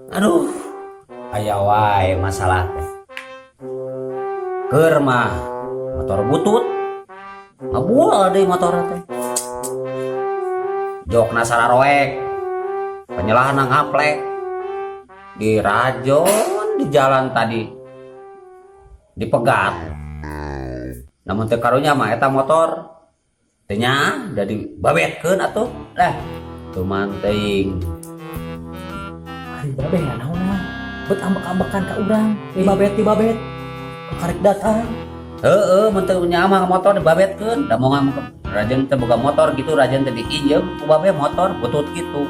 Aduh, aya wae masalah teh. Keur mah motor butut. Ngabual deui motor teh. Jokna sararoek. Penyelahan ngaplek. Dirajon di jalan tadi. Dipegat. Namun teu karunya mah eta motor teu nya da dibabetkeun atuh. Teu manting. Hari babe ya naon bet ambek-ambekan ka urang di babet karek datang. Mun teu nya mah motor dibabetkeun da moal rajen teh boga motor gitu rajen teh diinjem ku babe motor butut gitu.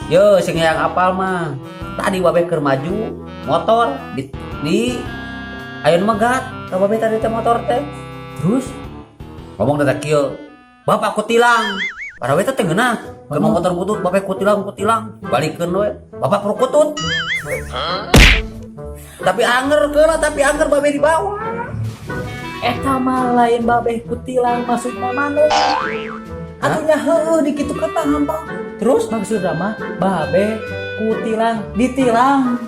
Ye sing yang apal mah tadi babe keur maju motor di ayeuna megat ka babe tadi teh motor teh. Terus Ngomong teh kieu, bapak kutilang. Para we teh geunah, keur motor butut babe kutilang balikeun we. Bapak perukutut. Tapi anger babe di bawah. eta mah lain babe kutilang maksudna manuk. Atunya heueuh di kitu kata hampang. Terus maksudna mah babe kutilang ditilang.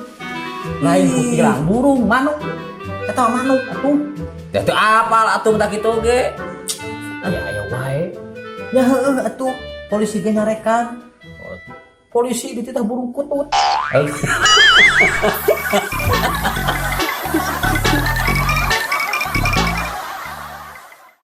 Lain kutilang burung manuk. Eta manuk atuh. Ya teu apal atuh tak kitu ge. Aya wae. Ya heueuh atuh polisi ge nyarekan. Polisi dititah burung kutut.